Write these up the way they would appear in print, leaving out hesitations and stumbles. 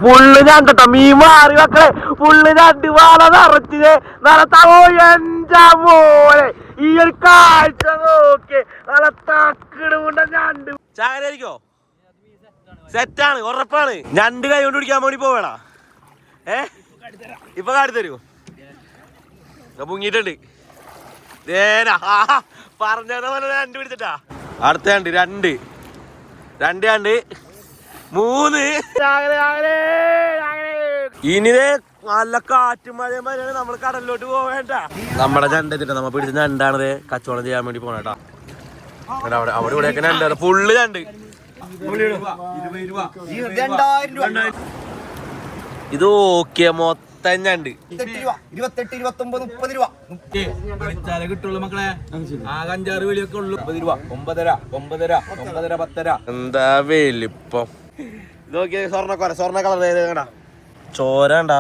Full ഞണ്ടട്ടോ മീൻ മാറി മക്കളെ full ഞണ്ട് വാല നിറച്ചിത് നടത്താവോ എന്റെ പോലെ ഈ ഒരു കാഴ്ച നോക്കി നല്ല തക്കിടുകൊണ്ട ഞണ്ട് ചാകരോ സെറ്റാണ് ഉറപ്പാണ് ഞണ്ട് കൈ കൊണ്ട് പിടിക്കാൻ വേണ്ടി പോവേണ ഇപ്പൊ കാട്ടിത്തരൂ മുങ്ങിട്ടുണ്ട് പറഞ്ഞ പോലെ രണ്ട് പിടിച്ചിട്ടാ അടുത്ത രണ്ട് രണ്ട് രണ്ട് രണ്ട് മൂന്ന് ഇനിതേ നല്ല കാറ്റും മഴയും വരെയാണ് നമ്മൾ കടലിലോട്ട് പോവേണ്ട നമ്മുടെ ഞണ്ടെത്തിട്ട് നമ്മ പിടിച്ച ഞണ്ടാണത് കച്ചവടം ചെയ്യാൻ വേണ്ടി പോണേട്ടാ അവിടെ അവിടെ ഇവിടെയൊക്കെ ഞണ്ട് ഫുള്ള് ഞണ്ട് ഇത് ഓക്കെ മൊത്തം ഞണ്ട് 28, 29, 30 രൂപ കിട്ടുള്ളൂ മക്കളെ ആകെ 5-6 വിളിയൊക്കെ ഉള്ളു 9 രൂപ 9.5 10 എന്താ വലിപ്പം ഇത് നോക്കിയ സ്വർണ്ണ കളർ ചോര ഉണ്ടാ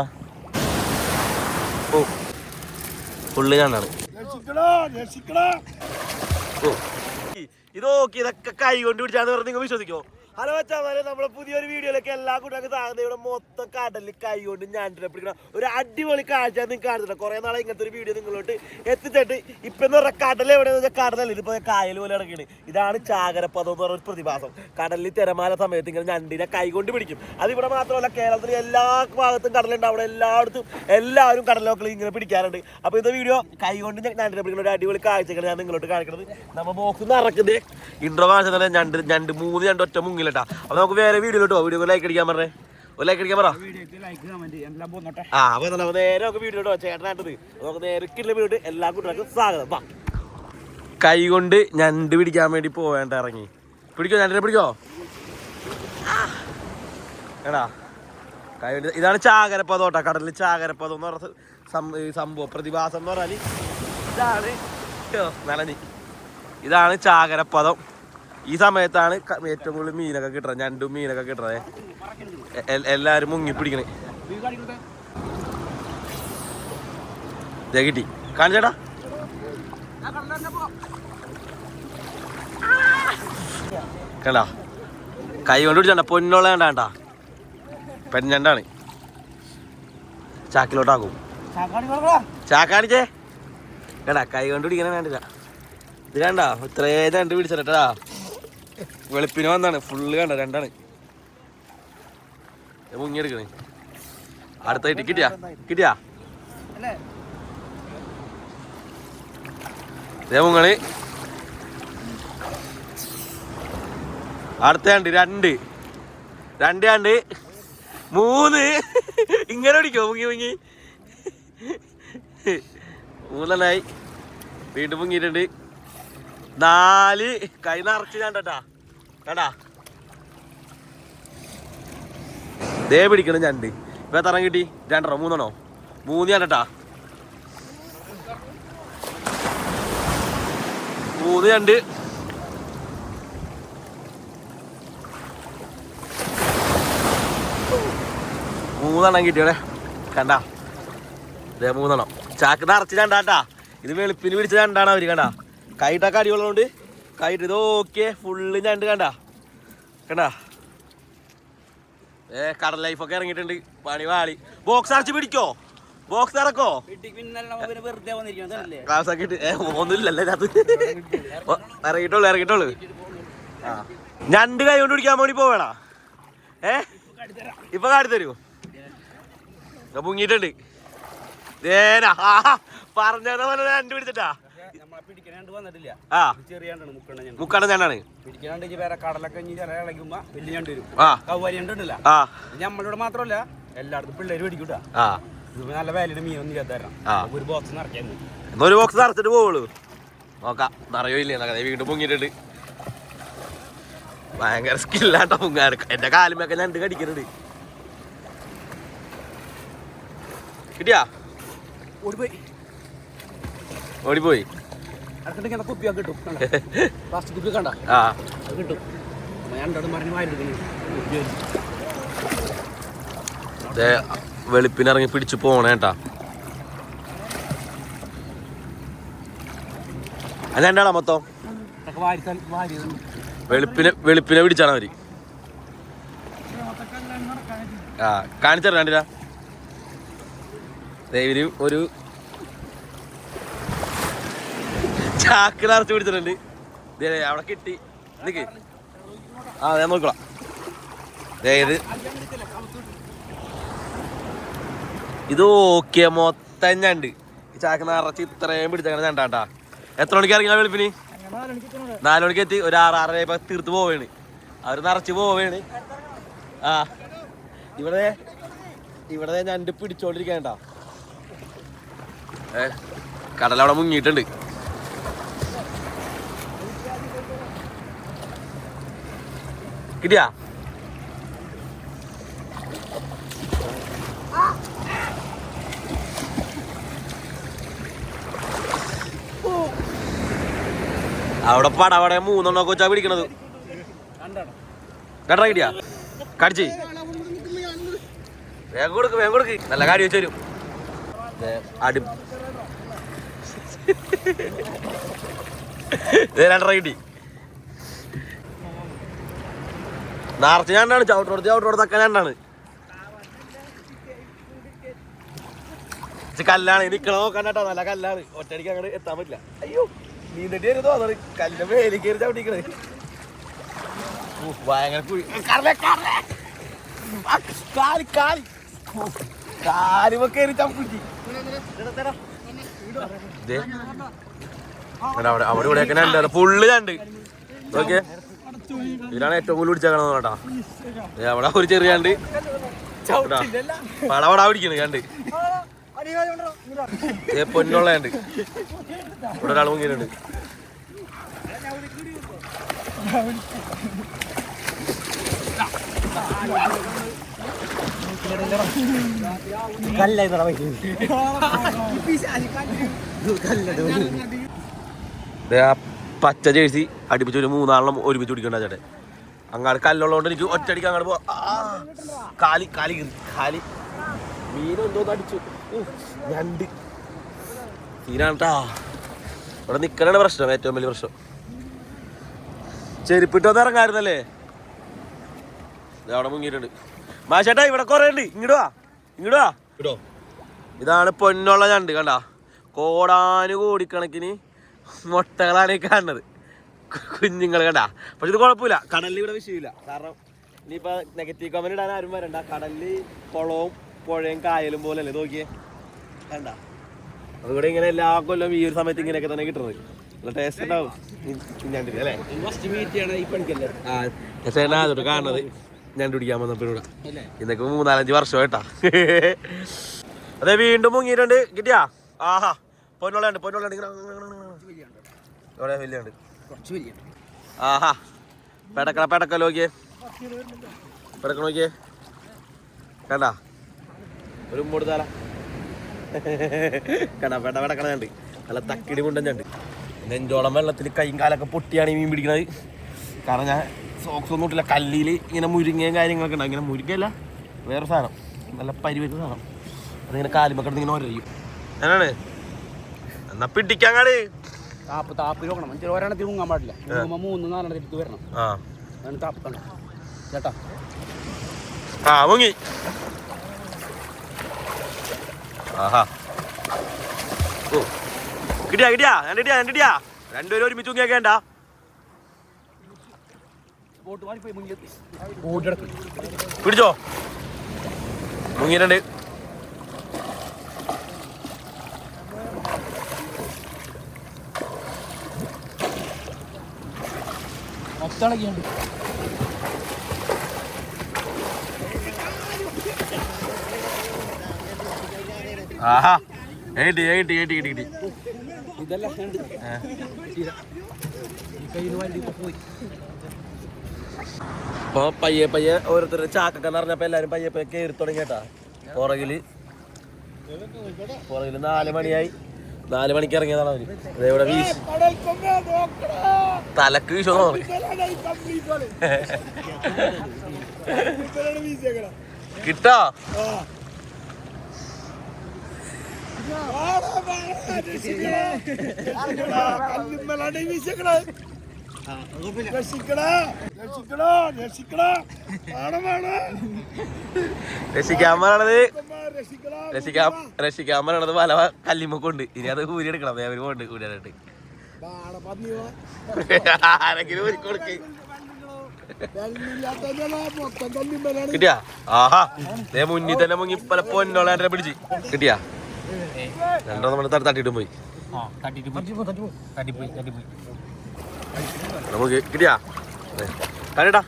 ഓ ഫുള്ള് ഞണ്ടാണ് ഇത് നോക്കി ഇതൊക്കെ കൈ കൊണ്ട് പിടിച്ചാന്ന് പറഞ്ഞ് നിങ്ങൾ വിശ്വസിക്കോ ഹലോ വെച്ചാൽ നമ്മളെ പുതിയൊരു വീഡിയോയിലൊക്കെ എല്ലാ കൂട്ടർക്കും താഴ്ന്ന ഇവിടെ മൊത്തം കടലിൽ കൈ കൊണ്ട് ഞണ്ടിനെ പിടിക്കണം ഒരു അടിപൊളി കാഴ്ച നിങ്ങൾക്ക് കാണുന്നില്ല കുറെ നാളെ ഇങ്ങനത്തെ ഒരു വീഡിയോ നിങ്ങളോട്ട് എത്തിച്ചിട്ട് ഇപ്പൊ എന്ന് പറഞ്ഞാൽ കടൽ എവിടെയെന്ന് വെച്ചാൽ കടലല്ല ഇതിപ്പോ കായൽ പോലെ ഇറങ്ങിയാണ് ഇതാണ് ചാകരപ്പദം എന്ന് പറഞ്ഞ ഒരു പ്രതിഭാസം കടലിൽ തിരമാല സമയത്ത് ഇങ്ങനെ ഞണ്ടിനെ കൈ കൊണ്ട് പിടിക്കും അതിവിടെ മാത്രമല്ല കേരളത്തിൽ എല്ലാ ഭാഗത്തും കടലുണ്ട് അവിടെ എല്ലായിടത്തും എല്ലാവരും കടലൊക്കെ ഇങ്ങനെ പിടിക്കാറുണ്ട് അപ്പൊ ഇത് വീഡിയോ കൈ കൊണ്ട് ഞണ്ടിനെ പിടിക്കുന്ന ഒരു അടിപൊളി കാഴ്ചകൾ ഞാൻ നിങ്ങളോട്ട് കാണിക്കുന്നത് നമ്മ ബോക്സ് നിറക്കുന്നത് ഇൻട്രോ കാണിച്ചാൽ ഞണ്ട് 3 ഞണ്ട് ഒറ്റ മുങ്ങി അപ്പൊ നമുക്ക് വേറെ വീഡിയോയിലോട്ടോ വീഡിയോ ലൈക്ക് അടിക്കാൻ പറഞ്ഞേ ഒരു ലൈക്ക് അടിക്കാൻ പറ അപ്പൊ നേരെ നമുക്ക് വീഡിയോ ചേട്ടനായിട്ടത് നമുക്ക് നേരെ വീഡിയോ എല്ലാ കൂട്ടർക്കും സ്വാഗതം കൈ കൊണ്ട് ഞണ്ട് പിടിക്കാൻ വേണ്ടി പോവേണ്ട ഇറങ്ങി പിടിക്കോ ഞണ്ടിനെ പിടിക്കോ എടാ കൈ കൊണ്ട് ഇതാണ് ചാകരപ്പദം കേട്ടോ കടലിൽ ചാകരപ്പദം എന്ന് പറഞ്ഞ സംഭവം പ്രതിഭാസം എന്ന് പറഞ്ഞാല് ഇതാണ് നനഞ്ഞി ഇതാണ് ചാകരപ്പദം ഈ സമയത്താണ് ഏറ്റവും കൂടുതൽ മീനൊക്കെ കിട്ടുന്നത് ഞണ്ടും മീനൊക്കെ കിട്ടുന്നത് എല്ലാരും മുങ്ങി പിടിക്കണേ കിട്ടി കാണിച്ചേട്ടാ കണ്ടാ കൈ കൊണ്ട് പിടിച്ചണ്ട പൊന്നുള്ള ഞണ്ടാണ്ടാ പെൺഞണ്ടാണ് ചാക്കിലോട്ടാക്കും ചാക്കാണിച്ചേ കേട്ടാ കൈ കൊണ്ട് പിടിക്കണ വേണ്ടില്ല ഇത് കണ്ടാ ഇത്രേ ഞണ്ട് പിടിച്ചിട്ടാ വെളുപ്പിന് വന്നാണ് ഫുള്ള് കണ്ട രണ്ടാണ് മുങ്ങിയെടുക്കണേ അടുത്തായിട്ട് കിട്ടിയാ മുങ്ങള് അടുത്ത രണ്ട് രണ്ട് മൂന്ന് ഇങ്ങനെ പിടിക്കോ മുങ്ങി മൂന്നെണ്ണായി വീണ്ടും മുങ്ങിയിട്ടുണ്ട് 4 കൈ നിറച്ച് ഞണ്ടാ കേട്ടാ ദേ പിടിക്കണം ഞണ്ട് ഇപ്പൊ എത്ര കിട്ടി 2 3 3 ഞണ്ടാ 3 ഞണ്ട് മൂന്നെണ്ണം കിട്ടിയോടെ കണ്ടാ ദേ 3 ചാക്ക് നിറച്ച് ഞണ്ടാട്ടാ ഇത് വെളുപ്പിന് പിടിച്ച ഞണ്ടാണ് അവര് കണ്ടാ കൈട്ടൊക്കെ അടിയുള്ളതുകൊണ്ട് കൈട്ട് ഇത് ഓക്കെ ഫുള്ള് ഞണ്ട് കണ്ടാ കടൽ ലൈഫൊക്കെ ഇറങ്ങിയിട്ടുണ്ട് പണി വാളി ബോക്സ് അടച്ച് പിടിക്കോ ബോക്സ് ഇറക്കോ ഒന്നുമില്ലല്ലേ അത് ഇറങ്ങിയിട്ടുള്ളു ഞണ്ട് കൈ കൊണ്ട് പിടിക്കാൻ വേണ്ടി പോവേണ ഇപ്പൊ കാട്ടിത്തരൂ മുങ്ങിയിട്ടുണ്ട് പറഞ്ഞ പോലെ ഞണ്ട് പിടിച്ചിട്ടാ മുക്കണ്ണ ഞണ്ടാണ് നമ്മളിവിടെ മാത്രമല്ല എല്ലായിടത്തും പിള്ളേര് പിടിക്കൂട്ടാ നല്ല വിലയുടെ മീനൊന്നും ചേർത്താരണം ഒരു ബോക്സ് നിറയ്ക്കാന്ന് ഒരു ബോക്സ് നിറച്ചിട്ട് പോവുള്ളൂ നോക്കാം നിറയോ ഇല്ലേ വീണ്ടും പൊങ്ങിയിട്ടുണ്ട് ഭയങ്കര സ്കില്ലാട്ടോ പൊങ്ങാൻ എന്റെ കാലുമൊക്കെ ഞണ്ട് കടിക്കുന്നുണ്ട് കിട്ടിയാ ഓടിപ്പോയി കിട്ടും പ്ലാസ്റ്റിക് കുപ്പി കണ്ട കിട്ടും വെളുപ്പിനിറങ്ങി പിടിച്ചു പോണേട്ടാ അതെന്താണോ മൊത്തം വെളുപ്പിനെ പിടിച്ചാണ് അവര് ആ കാണിച്ചറിയാം കണ്ടില്ല ഇവര് ഒരു ചാക്ക് നിറച്ച് പിടിച്ചിട്ടുണ്ട്. അവിടെ കിട്ടി നിക്ക്. ആ ഞാൻ നോക്കിക്കോളാം. ഇത് ഓക്കെ മൊത്തം ഞണ്ട്. ഈ ചാക്ക് നിറച്ച് ഇത്രയും പിടിച്ചങ്ങനെ ഞണ്ടാട്ടാ. എത്ര മണിക്ക് ഇറങ്ങിയ വെളുപ്പിന്? 4 മണിക്ക് എത്തി. ഒരു 6-6:30 തീർത്ത് പോവേണ്. അവർ നിറച്ച് പോവേണ്. ആ ഇവിടെ ഞണ്ട് പിടിച്ചോണ്ടിരിക്കണ്ട. കടലവിടെ മുങ്ങിയിട്ടുണ്ട്. കിട്ടിയാ? അവിടെ പടവടെ 3 വെച്ചാ പിടിക്കണത്. കണ്ടാ കിട്ടിയാ? കടിച്ച് വേഗം കൊടുക്ക്. നല്ല കാടി വെച്ച് തരും. അടി 2 കിട്ടി. നിറച്ച് ഞാണ്ടാണ്. ചവിട്ടോടത്തൊക്കെ ഞാണ്ടാണ്. കല്ലാണ് നിക്കണ നോക്കാണ്ടാ. നല്ല കല്ലാണ്. ഒറ്റടിക്ക് അങ്ങോട്ട് എത്താൻ പറ്റില്ല. അയ്യോ നീന്തിട്ട് വരുന്നോ അതാണ് കല്ലിന്റെ മേലിൽ കയറി ചവിട്ടിക്കണേ. ഭയങ്കര കാലുമൊക്കെ കയറി ചവിട്ടി. അവിടെ ഇവിടെയൊക്കെ ഞണ്ട് ഫുള്ള് ഞണ്ട്. ഓക്കെ ഇതിലാണ് ഏറ്റവും കൂടുതൽ പിടിച്ചേക്കണത് കേട്ടാ. അവിടെ ഒരു ചെറിയ ഞണ്ട് പടപടാ പിടിക്കണ് കണ്ട്. പൊന്നുള്ള ഞണ്ട്. ഇവിടെ ഒരാൾ മുങ്ങിയിട്ടുണ്ട്. പച്ച ജേഴ്സി അടുപ്പിച്ച് ഒരു 3 ആളെണ്ണം ഒരുമിച്ച് പിടിക്കണ്ട ചേട്ടൻ. അങ്ങാട് കല്ലുള്ളതുകൊണ്ട് എനിക്ക് ഒറ്റയടിക്ക് അങ്ങോട്ട് പോ. കാലി മീനെന്തോന്ന് അടിച്ചു. ഞണ്ട് തീരാണ്ടാ. ഇവിടെ നിക്കണ പ്രശ്നം, ഏറ്റവും വലിയ പ്രശ്നം. ചെരുപ്പിട്ടൊന്നും ഇറങ്ങായിരുന്നല്ലേ. അവിടെ മുങ്ങിയിട്ടുണ്ട്. മാഷേട്ടാ ഇവിടെ കുറെ ഉണ്ട്. ഇങ്ങോട്ട് വാ. ഇതാണ് പൊന്നുള്ള ഞണ്ട്. കണ്ടാ കോടാനുകോടിക്കണക്കിന് മുട്ടകളാണ് ഈ കാണുന്നത്. കുഞ്ഞുങ്ങൾ കണ്ടാ. പക്ഷെ ഇത് കുഴപ്പമില്ല. കടലിൽ ഇവിടെ വിഷയമില്ല. കാരണം ഇനിയിപ്പോ നെഗറ്റീവ് കമന്റ് ഇടാൻ ആരും വരണ്ട. കടലില് കുളവും പുഴയും കായലും പോലല്ലേ നോക്കിയേ. കണ്ട അതുകൂടെ ഇങ്ങനെ എല്ലാ കൊല്ലം ഈ ഒരു സമയത്ത് ഇങ്ങനെയൊക്കെ തന്നെ കിട്ടുന്നത്. നല്ല ടേസ്റ്റ് ഉണ്ടാവും. അല്ലേ ചേട്ടനാ കാണുന്നത് ഞണ്ട് പിടിക്കാൻ വന്നപ്പോ ഇവിടെ. ഇന്നൊക്കെ 3-4-5 വർഷമായിട്ടാ. അതെ വീണ്ടും മുങ്ങിയിട്ടുണ്ട്. കിട്ടിയാ? ആഹാ പൊന്നുള്ളുണ്ട്. ഇവിടെ വലിയുണ്ട്. ആഹാ പെടക്ക നോക്കിയേ. കണ്ടാ ഒരു മൂടുതാല കണ്ടാ പെടക്കണുണ്ട്. നല്ല തക്കിടി മുണ്ടഞ്ഞുണ്ട്. നെഞ്ചോളം വെള്ളത്തിൽ കൈയും കാലൊക്കെ പൊട്ടിയാണ് ഈ മീൻ പിടിക്കണത്. കാരണം ഞാൻ സോക്സ് ഒന്നും ഇട്ടില്ല. കല്ലിൽ ഇങ്ങനെ മുരിങ്ങയും കാര്യങ്ങളൊക്കെ ഉണ്ടാവും. ഇങ്ങനെ മുരിങ്ങയല്ല, വേറെ സാധനം, നല്ല പരിവരുന്ന സാധനം. അതിങ്ങനെ കാലുമൊക്കെ ഇങ്ങനെ ഒരയും. ഞാനാണ് എന്നാ പിടിക്കാങ്ങാട് താപ്പ് നോക്കണം. ഒരെണ്ണത്തിൽ മുങ്ങാൻ പാടില്ല. 3-4 എടുത്ത് വരണം. താപ്പ് ചേട്ടാ. മുങ്ങി. ആഹാ ഓ കിട്ടിയാ. രണ്ടുപേരും ഒരുമിച്ച് മുങ്ങിയാക്കേണ്ട. പിടിച്ചോ. മുങ്ങിയിട്ടുണ്ട്. ആഹാ കിട്ടി. അപ്പൊ പയ്യെ ഓരോരുത്തരുടെ ചാക്കൊക്കെ നിറഞ്ഞപ്പോ എല്ലാരും പയ്യെ കയറി തുടങ്ങിയേട്ടാ. പുറകില് 4 മണിയായി. 4 മണിക്ക് ഇറങ്ങിയതാണ് അവര്. ഇവിടെ വീശി തലക്ക് വീശോ കിട്ടോ. രക്ഷിക്കാൻ പറയണത് വല കല്ലിമ്മക്കുണ്ട്. ഇനി അത് കൂരി എടുക്കണം. അവര് പോണ്ട് കൂരാനായിട്ട്. ആരെങ്കിലും ഊരി കൊടുക്ക്. കിട്ടിയാ? ആഹാ, മുന്നിൽ തന്നെ മുങ്ങി പല പൊന്നോളെ പിടിച്ച്. കിട്ടിയാ? രണ്ടോ നമ്മൾ തട്ടിട്ടും പോയി. നമുക്ക് കിട്ടിയാ? കണ്ടിട്ടാ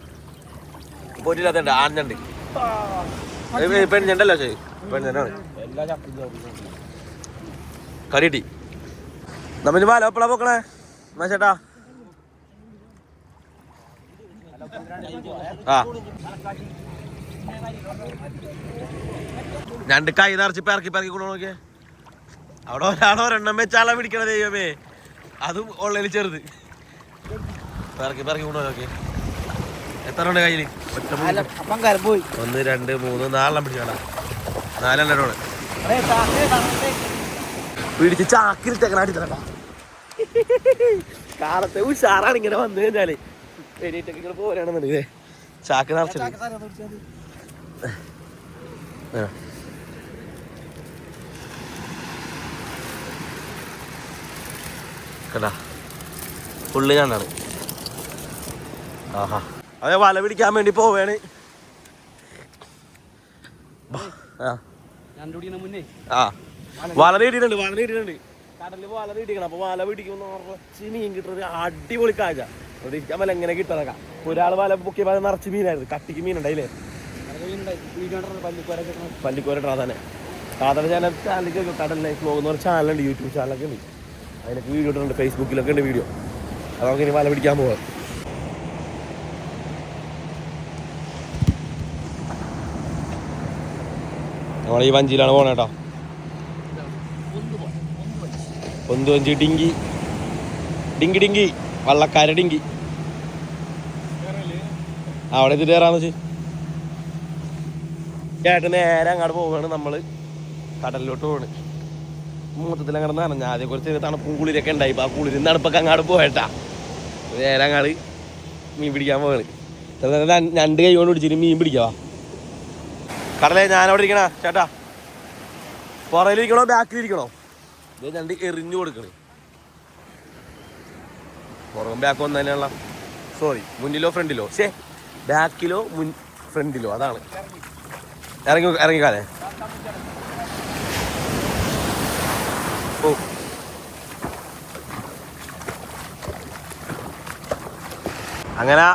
പോറ്റില്ലാത്ത ആഞ്ഞണ്ട് പെണ്ണുണ്ടല്ലോ. പെണ്ണാണ് കറി കിട്ടി. നമ്മിന് പാലോ എപ്പോഴാ പോക്കണേ ചേട്ടാ? ആ, രണ്ട് കൈ നിറച്ച് പിറക്കി കൊണ്ടു നോക്കിയേ. അവിടെ ഒരാളോ ഒരെണ്ണം വെച്ചാളാ പിടിക്കണ ദൈവമേ. അതും ഉള്ളതിൽ ചെറുത്. പിറക്കി കൊണ്ടു നോക്കിയേ. എത്ര ഉണ്ട് കയ്യില്? 1 2 3 4 പിടിച്ചാ. 4 പിടിച്ച് ചാക്കിലിട്ടേക്കണ അടിത്തറ. കാലത്തെ ഉഷാറാണ് ഇങ്ങനെ വന്നു കഴിഞ്ഞാല്. എണീറ്റൊക്കെ ഇങ്ങനെ പോരാണെന്നുണ്ട്. ചാക്ക് നിറച്ചിട്ട് കണ്ടാ പുള്ളി കണ്ടാണ്. ആഹാ, അതെ വല പിടിക്കാൻ വേണ്ടി പോവാണ്. ആ, വല നീട്ടിട്ടുണ്ട്. കടലിൽ വല നീട്ടിക്കണം. അപ്പൊ വല പിടിക്കുന്ന നിറച്ച് മീൻ കിട്ടുന്നത് അടിപൊളി കാഴ്ച. അവിടെ ഇരിക്കാൻ വല്ല എങ്ങനെ കിട്ടാനൊക്കെ. ഒരാൾ വല പൊക്കിയ നിറച്ച് മീനായിരുന്നു. കട്ടിക്ക് മീനുണ്ടായില്ലേ? പല്ലിക്കോര തന്നെ. സാധാരണ ഞാൻ ചാനലിലേക്ക് കടൽ ലൈഫ് പോകുന്ന ഒരു ചാനലുണ്ട്, യൂട്യൂബ് ചാനലൊക്കെ ഉണ്ട്. അതിനൊക്കെ വീഡിയോ ഇട്ടിട്ടുണ്ട്. ഫേസ്ബുക്കിലൊക്കെ ഉണ്ട് വീഡിയോ. അത് നമുക്ക് ഇനി വല പിടിക്കാൻ പോവാം. നമ്മൾ ഈ വഞ്ചിയിലാണ് പോണേ കേട്ടോ. വഞ്ചി ഡിങ്കി വള്ളക്കാര ഡിങ്കി. അവിടെ ഇത് കയറാന്ന് വെച്ച് കേട്ട് നേരെ അങ്ങോട്ട് പോവാണ്. നമ്മള് കടലിലോട്ട് പോവാണ്. മൊത്തത്തിൽ അങ്ങനെ നനഞ്ഞ ആദ്യം കുറച്ച് തണുപ്പും കുളിരൊക്കെ ഉണ്ടായി. ആ കുളിരും തണുപ്പൊക്കെ അങ്ങോട്ട് പോയിട്ടാ നേരെ അങ്ങാട് മീൻ പിടിക്കാൻ പോവാണ്. രണ്ട് കൈ കൊണ്ട് പിടിച്ചിട്ട് മീൻ പിടിക്കാവാ. കടലേ ഞാനവിടെ ഇരിക്കണ ചേട്ടാ? പുറയിലിരിക്കണോ ബാക്കിലിരിക്കണോ? ഇത് രണ്ട് എറിഞ്ഞു കൊടുക്കണേ. പുറകും ബാക്കും ഒന്ന് തന്നെയുള്ള. സോറി, മുന്നിലോ ഫ്രണ്ടിലോ? ബാക്കിലോ ഫ്രണ്ടിലോ? അതാണ്. ഇറങ്ങിക്കാലേ. ഓ, അങ്ങനെ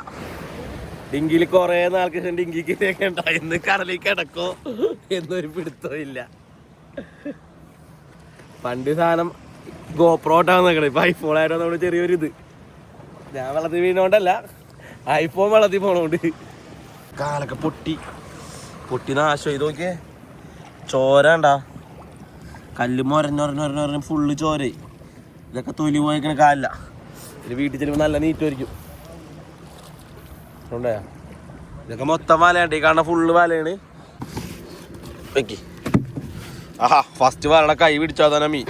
ഡിങ്കിയിൽ കുറെ നാൾക്ക് ശേഷം ഡിങ്കിക്ക് ഉണ്ടായിരുന്നു. കടലിൽ കിടക്കോ എന്നൊരു പിടുത്തോ ഇല്ല. പണ്ട് സാധനം ഗോപ്രോട്ടാന്ന് നിൽക്കണേ. ഇപ്പൊ ഐഫോൺ ആയിട്ടോ നമ്മുടെ ചെറിയൊരു ഇത്. ഞാൻ വെള്ളത്തിൽ വീണോണ്ടല്ല, ഐഫോൺ വെള്ളത്തിൽ പോണോണ്ട്. കാലൊക്കെ പൊട്ടി നാശം. ഇത് നോക്കിയേ, ചോര ഉണ്ടാ. കല്ല് മൊരഞ്ഞൊരഞ്ഞൊരഞ്ഞൊരഞ്ഞ ഫുള്ള് ചോര. ഇതൊക്കെ തൊലി പോയിക്കണ കാലില്ല. ഇത് വീട്ടിൽ ചെല്ലുമ്പോൾ നല്ല നീറ്റുമായിരിക്കും. ഉണ്ടാ ഇതൊക്കെ മൊത്തം വലയുണ്ട്. ഈ കാണുന്ന ഫുള്ള് വലയാണ്. വെക്കി. ആഹാ, ഫസ്റ്റ് വലയുടെ കൈ പിടിച്ചാൽ തന്നെ മീൻ.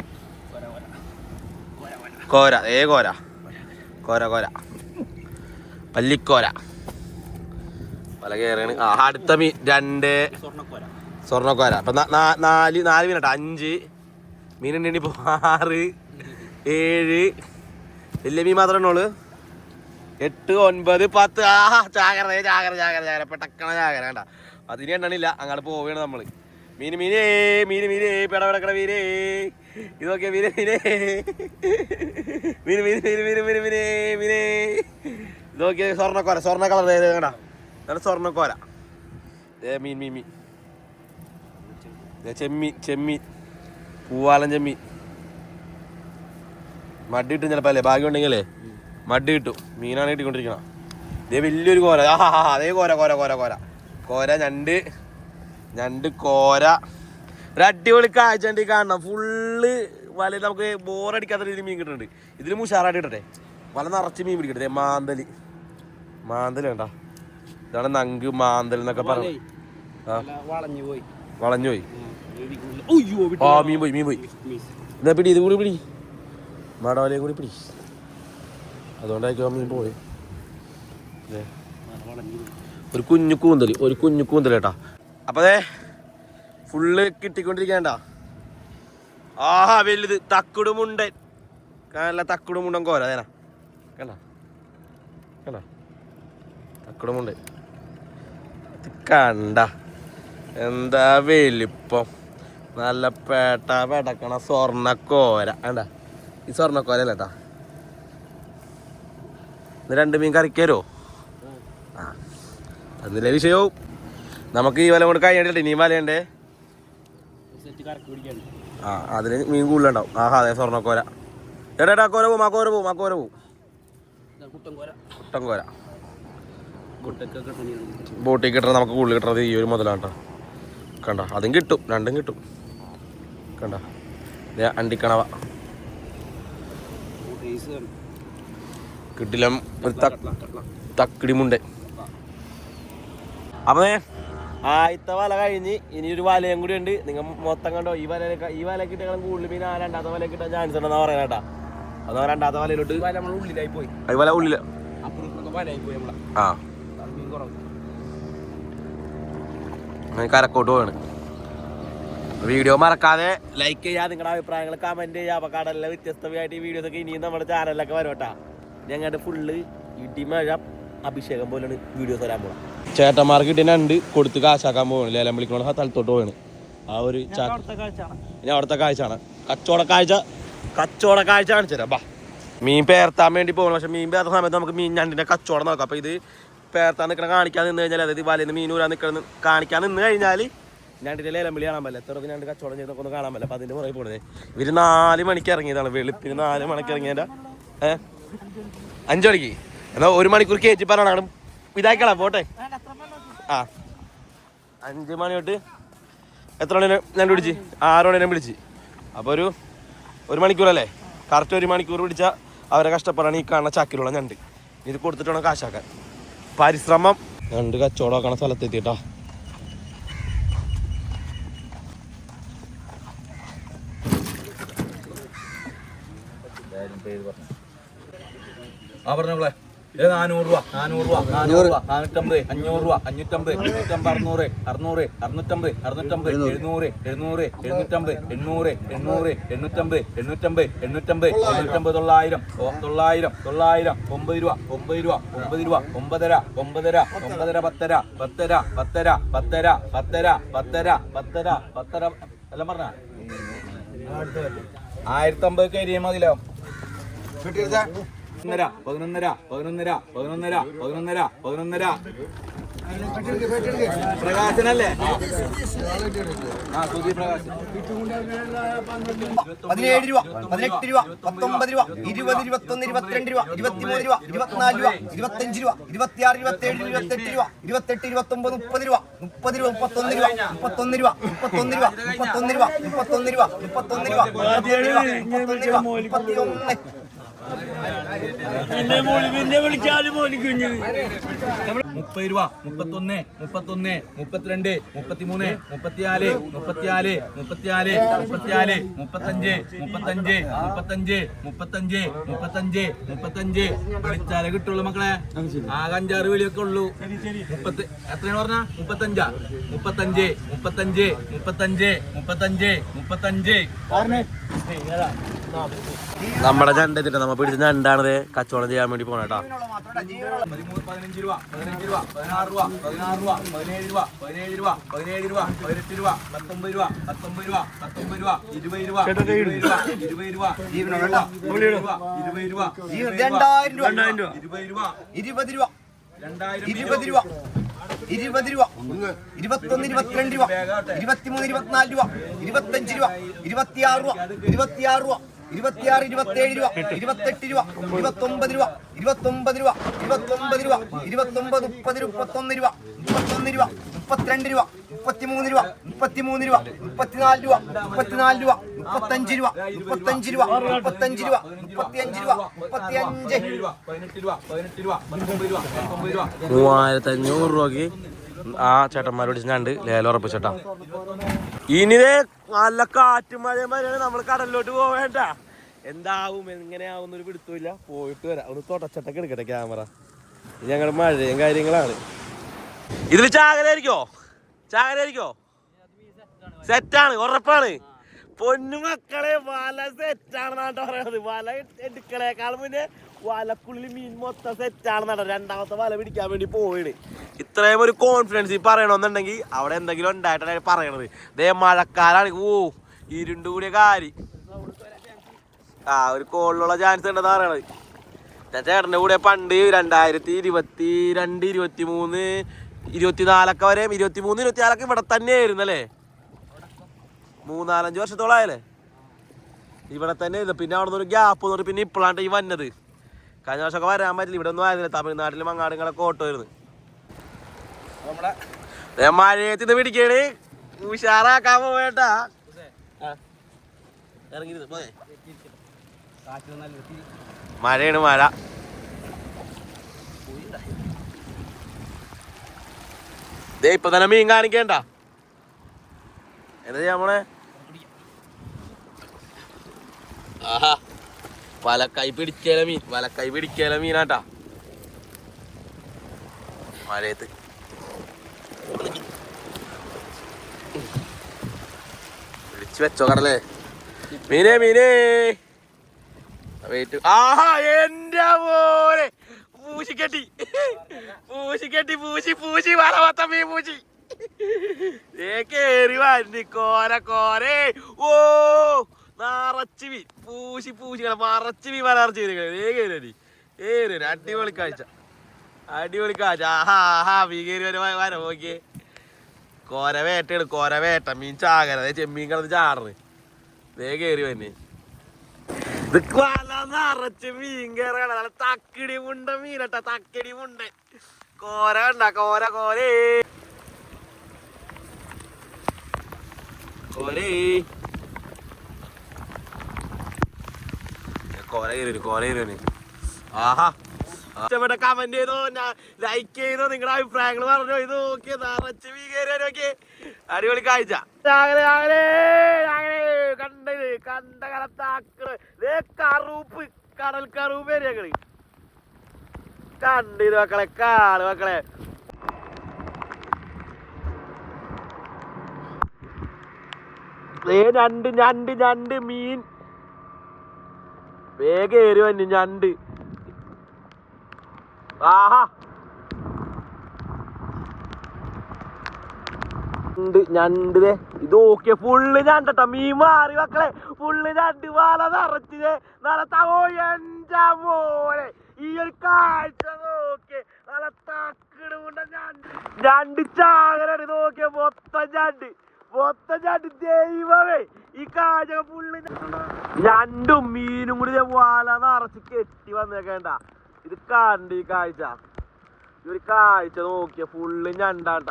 കോര കോര പല്ലിക്കോര വല കയറാണ്. ആഹാ, അടുത്ത മീൻ 2 സ്വർണ്ണക്കോര. അപ്പൊ 4 മീനട്ടോ. 5 മീനുണ്ട്. ഇപ്പൊ 6 7 വലിയ മീൻ മാത്രമേ ഉള്ളൂ. 8 9 10. ആഹാ, ചാകര പെട്ടക്കണ ചാകര വേണ്ട. അതിന് എണ്ണണില്ല. അങ്ങോട്ട് പോവുകയാണ് നമ്മള്. മീന് പെടപെടക്കണ മീനേ. ഇത് നോക്കിയ മീന് ഇത് നോക്കിയ സ്വർണ്ണ കളർ കേടാ. സ്വർണ്ണക്കോര. മീൻ ചെമ്മീൻ പൂവാലൻ ചെമ്മീൻ. മടി കിട്ടും ചിലപ്പോ അല്ലേ? ഭാഗ്യം ഉണ്ടെങ്കിലേ മടി കിട്ടും. മീനാണ് കിട്ടിക്കൊണ്ടിരിക്കണം. ഇതേ വലിയൊരു കോര. അതേ കോര ഞണ്ട് കോര. ഒരു അടിപൊളി കാഴ്ച ഉണ്ട് കാണണം. ഫുള്ള് വല. നമുക്ക് ബോറടിക്കാത്ത രീതിയിൽ മീൻ കിട്ടുന്നുണ്ട്. ഇതിന് മുഷാറായിട്ട് കിട്ടട്ടെ. വല നിറച്ച് മീൻ പിടിക്കട്ടെ. മാന്തല് വേണ്ട. ഇതാണ് നങ്ക് മാന്തൽ എന്നൊക്കെ പറഞ്ഞു. വളഞ്ഞു പോയി. ആ, മീൻ പോയി. എന്നാ പിടി, ഇത് കൂടി പിടി. മടവലയും കൂടി പിടി. അതുകൊണ്ടായിരിക്കും മീൻ പോയി. ഒരു കുഞ്ഞു കൂന്തൽ കേട്ടാ. അപ്പോൾ അതെ ഫുള്ള് കിട്ടിക്കൊണ്ടിരിക്കേണ്ട. ആഹാ വലുത് തക്കുടുമുണ്ടൻ. നല്ല തക്കുടുമുണ്ടൻ കോര അതേനാ കണ്ട കണ്ട തക്കുടുമുണ്ട്. ഇത് കണ്ട എന്താ വലിപ്പം. നല്ല പെടക്കണ സ്വർണ്ണക്കോര കണ്ട. ഈ സ്വർണ്ണക്കോര അല്ല കേട്ടാ. ഇത് 2 മീൻ കറിക്കരോ? ആ അതിലെ വിഷയവും നമുക്ക് ഈ വല കൊണ്ട് കഴിയണ്ടേ. ഇനിയും വലയുണ്ടേ. ആ അതിന് മീൻ കൂടുതലുണ്ടാവും. ആഹാ അതെ സ്വർണ്ണക്കോര. എടാ കോര പോവും. ആ കോര പോവും. കുട്ടൻകോര ബോട്ടിൽ കിട്ടണ നമുക്ക് കൂടുതൽ കിട്ടണത് ഈ ഒരു മുതലാണ് കേട്ടോ. കണ്ട അതും കിട്ടും. 2ഉം കിട്ടും. കണ്ട അണ്ടിക്കണവ കിട്ടില്ല. തക്കിടിമുണ്ട്. അപ്പൊ ആദ്യത്തെ വല കഴിഞ്ഞ് ഇനി ഒരു വലയും കൂടി ഉണ്ട്. നിങ്ങൾ മൊത്തം കണ്ടോ. ഈ വല കിട്ടാൻ കൂടുതൽ പിന്നെ 2ാമത്തെ വല കിട്ടാൻ ചാൻസ് ഉണ്ടെന്നാ പറയാ കേട്ടാ. അതാ 2ാമത്തെ വലയിലോട്ട് ഉള്ളിലായി പോയി. വല ഉള്ളില് ആ കരക്കോട്ട് പോവാണ്. വീഡിയോ മറക്കാതെ ലൈക്ക് ചെയ്യുക. നിങ്ങളുടെ അഭിപ്രായങ്ങൾ കമന്റ് ചെയ്യുക. അപ്പൊ കടലിലെ വ്യത്യസ്തമായിട്ട് ഈ വീഡിയോസ് ഒക്കെ ഇനിയും നമ്മുടെ ചാനലിലൊക്കെ വരും കേട്ടാ. ഞങ്ങളുടെ ഫുള്ള് ഇടിമഴ അഭിഷേകം പോലെയാണ് വീഡിയോസ് വരാൻ പോകാം. ചേട്ടന്മാർക്ക് ഇട്ട് 2 കൊടുത്ത് കാശാക്കാൻ പോവാണ്. ലേലം വിളിക്കണ സ്ഥലത്തോട്ട് പോവാണ്. ആ ഒരു ഇനി അവിടുത്തെ കാഴ്ചയാണ്. കച്ചവട കാഴ്ച കാണിച്ചു തരാം. ബാ മീൻ പേർത്താൻ വേണ്ടി പോകണം. പക്ഷെ മീൻ പേർത്ത സമയത്ത് നമുക്ക് മീൻ ഞണ്ടിന്റെ കച്ചവടം നോക്കാം. അപ്പൊ ഇത് പേർത്താൻ നിൽക്കണ കാണിക്കാൻ നിന്ന് കഴിഞ്ഞാൽ, അതായത് വലയിൽ മീൻ ഊരാൻ നിൽക്കണം കാണിക്കാൻ നിന്ന് കഴിഞ്ഞാൽ ഞണ്ടിന്റെ ലേലം വിളി കാണാൻ പറ്റില്ല. എത്ര ഞണ്ട് കച്ചവടം ചെയ്തൊക്കെ ഒന്ന് കാണാൻ പറ്റില്ല. അപ്പൊ അതിന്റെ പുറകെ പോണത്. ഇവര് 4 മണിക്ക് ഇറങ്ങിയതാണ്. വെളുപ്പിന് 4 മണിക്ക് ഇറങ്ങിയതിന്റെ 5 മണിക്ക്. എന്നാൽ 1 മണിക്കൂർ കയറ്റി പറയണം. ഇതാക്കണം പോട്ടെ. ആ 5 മണി തൊട്ട് എത്ര മണി ഞണ്ട് പിടിച്ച് 6 മണി വിളിച്ച്. അപ്പോൾ ഒരു മണിക്കൂറല്ലേ. കറക്റ്റ് 1 മണിക്കൂർ പിടിച്ചാൽ അവരെ കഷ്ടപ്പെടാണ് ഈ കാണുന്ന ചാക്കിലുള്ള ഞണ്ട്. ഇത് കൊടുത്തിട്ട് വേണം കാശാക്കാൻ. പരിശ്രമം. ഞണ്ട് കച്ചവടമാക്കണ സ്ഥലത്തെത്തിട്ടാ. ആ പറഞ്ഞോളെ 400 രൂപ 450 450 500 രൂപ 550 550 600 600 650 700 700 750 800 800 850 850 850 850 900 900 900 9 രൂപ 9 രൂപ 9 രൂപ 9.5 9.5 9.5 10 10 10 10 10 10 10 എല്ലാം പറഞ്ഞ 1050 കയറിയ മതിലോ. 11 പ്രകാശനല്ലേ? 17 രൂപ 18 രൂപ 19 രൂപ 20 21 22 രൂപ 23 രൂപ 24 രൂപ 25 രൂപ 26 27 28 രൂപ 28 29 30 രൂപ 30 രൂപ 31 രൂപ 31 രൂപ 31 രൂപ 31 രൂപ 31 രൂപ 31 രൂപ 31 രൂപ 31 പിന്നെ വിളിച്ചാലും 30 രൂപ 31 32 33 34 34 35 35 35 വിളിച്ചാലേ കിട്ടുള്ളൂ മക്കളെ. ആകെ 5-6 വിളിയൊക്കെ ഉള്ളൂ. 30 എത്രയാണ് പറഞ്ഞ 35 നമ്മുടെ ഞണ്ട് എത്തിട്ട് നമ്മ പിടിച്ച ഞണ്ടാണത് കച്ചവടം ചെയ്യാൻ വേണ്ടി പോണ കേട്ടാ. 15 രൂപ 16 രൂപ 17 രൂപ 17 രൂപ 18 രൂപ 18 രൂപ 18 രൂപ 19 രൂപ 19 രൂപ 19 രൂപ 20 രൂപ 20 രൂപ 20 രൂപ 20 രൂപ 20 രൂപ 20 രൂപ 2000 രൂപ 20 രൂപ 20 രൂപ 20 രൂപ 20 രൂപ 21 22 രൂപ 23 24 രൂപ 25 രൂപ 26 രൂപ 26 രൂപ 26 27 രൂപ 28 രൂപ 29 രൂപ 29 രൂപ 29 രൂപ 29 30 31 രൂപ 31 രൂപ 32 രൂപ 33 രൂപ 33 രൂപ 34 രൂപ 34 രൂപ 35 രൂപ 35 രൂപ 35 രൂപ 35 രൂപ 35 രൂപ 18 രൂപ 19 രൂപ 19 രൂപ 3500 രൂപക്ക് ആ ചേട്ടന്മാർ പിടിച്ചാണ്ട് ലേലം ഉറപ്പിച്ചേട്ടാ. ഇനിതേ നല്ല കാറ്റും മഴയും വരെയാണ് നമ്മൾ കടലിലോട്ട് പോവേണ്ട. എന്താവും എങ്ങനെയാവും ഒരു പിടുത്തമില്ല. പോയിട്ട് വരാം. ഒന്ന് തുടച്ചിട്ടൊക്കെ എടുക്കട്ടെ ക്യാമറ. ഞങ്ങളുടെ മഴയും കാര്യങ്ങളാണ്. ഇതിൽ ചാകരായിരിക്കോ? സെറ്റാണ്, ഉറപ്പാണ്. പൊന്നു മക്കളെ വല സെറ്റാണെന്നാണ് പറയണത്. വല എടുക്കളേക്കാൾ മുന്നേ വലക്കുള്ളിൽ മീൻ മൊത്തം സെറ്റാണെന്നാണ്. രണ്ടാമത്തെ വല പിടിക്കാൻ വേണ്ടി പോയിണ്. ഇത്രയും ഒരു കോൺഫിഡൻസ് പറയണമെന്നുണ്ടെങ്കിൽ അവിടെ എന്തെങ്കിലും ഉണ്ടായിട്ടാണ് പറയണത്. ദേ മഴക്കാലാണ്. ഓ ഇരുണ്ട് കൂടിയ കാര്യം. ഒരു കോളിലുള്ള ചാൻസ് ഉണ്ടെന്ന് പറയണത്. ഞാൻ ചേട്ടൻ്റെ കൂടെ പണ്ട് 2022, 23, 24 വരെ 23, 24 ഇവിടെ തന്നെ ആയിരുന്നു അല്ലേ? 3-4 വർഷത്തോളായല്ലേ ഇവിടെ തന്നെ ആയിരുന്നു. പിന്നെ അവിടെ നിന്ന് ഒരു ഗ്യാപ്പ് നോട്ട് പിന്നെ ഇപ്പോഴാണ് ഈ വന്നത്. കഴിഞ്ഞ വർഷമൊക്കെ വരാൻ പറ്റില്ല. ഇവിടെ ഒന്നും ആയിരുന്നില്ല. തമിഴ്നാട്ടിലും മങ്ങാടുകളൊക്കെ ഓട്ടോ ആയിരുന്നു. മഴയത്തിന്ന് പിടിക്കണ്. ഉഷാറാക്കാൻ പോവേട്ടാ. ഇറങ്ങി പോയെ. മഴയാണ് മഴ. ഇപ്പൊ തന്നെ മീൻ കാണിക്കണ്ട. എന്താ ചെയ്യാ മോളെ? ആഹാ വലക്കൈ പിടിക്കല മീനാട്ടാ മഴയത്ത്. പിടിച്ചു വെച്ചോ കടലേ. മീനേ വെയിറ്റ്. ആഹാ എന്റെ പോലെ പൂശി വല മൊത്തം മീൻ പൂശി. കേറി വന്നി കോരേ. ഓ നിറച്ച് മീൻ പൂശി മറച്ച് മീൻ മലർച്ച് കേറി. അടിപൊളി കാഴ്ച. ആഹാ മീൻ കയറി വര നോക്കിയേ. കോര വേട്ട മീൻ ചാകര. ചെമ്മീൻ കിടന്ന് ചാടണ്. കേറി വന്നെ. ഇത് വല നിറച്ച് മീൻ കയറാണ്. നല്ല തക്കിടി മുണ്ട മീനട്ടാ. കോര കണ്ട കോരേ ആഹാ ഇഷ്ടപ്പെട്ട കമന്റ് ചെയ്തോ, ലൈക്ക് ചെയ്തോ, നിങ്ങളുടെ അഭിപ്രായങ്ങൾ പറഞ്ഞോ. ഇത് നോക്കിയേ നിറച്ച് മീൻ കയറി നോക്കിയേ. അടിപൊളി കാഴ്ച. കണ്ട കലത്താക്കള് കടൽ കറൂപ്പ് ഞങ്ങള് കണ്ടിത് മക്കളെ. മക്കളെ ഞണ്ട് മീൻ വേഗേറി വന്നു. ആഹാ ഞണ്ട് ഇത് ഓക്കെ. ഫുള്ള് ഞണ്ടട്ട. മീൻ മാറി മക്കളെ. ഫുള്ള് ഞണ്ട്. വല നിറച്ചിതേ നല്ല എന്റെ പോലെ. ഈ ഒരു കാഴ്ച നോക്കിയേ. നല്ല തക്കിടുണ്ട ഞണ്ട് ചാകരാണ്. നോക്കിയ മൊത്തം ഞണ്ട്. ദൈവമേ ഈ കാഴ്ച ഫുള്ള് ഞണ്ടും മീനും കൂടി വല നിറച്ച് കെട്ടി വന്നേക്കേണ്ട. ഇത് കണ്ട് ഈ കാഴ്ച. ഈ ഒരു കാഴ്ച നോക്കിയ ഫുള്ള് ഞണ്ടാട്ട.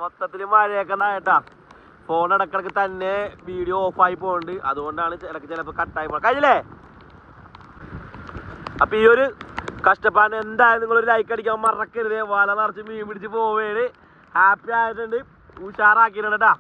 മൊത്തത്തില് മഴയൊക്കെ ഉണ്ടായിട്ടാ. ഫോൺ ഇടക്കിടക്ക് തന്നെ വീഡിയോ ഓഫായി പോകുന്നുണ്ട്. അതുകൊണ്ടാണ് ചിലപ്പോൾ കട്ടായി പോകാൻ കഴിഞ്ഞില്ലേ. അപ്പൊ ഈ ഒരു കഷ്ടപ്പാടിന് എന്തായാലും നിങ്ങളൊരു ലൈക്ക് അടിക്കാൻ മറക്കരുത്. വല നിറച്ച് മീൻ പിടിച്ച് പോവേണ്. ഹാപ്പി ആയിട്ടുണ്ട്. ഉഷാറാക്കിയിട്ടുണ്ട് കേട്ടാ.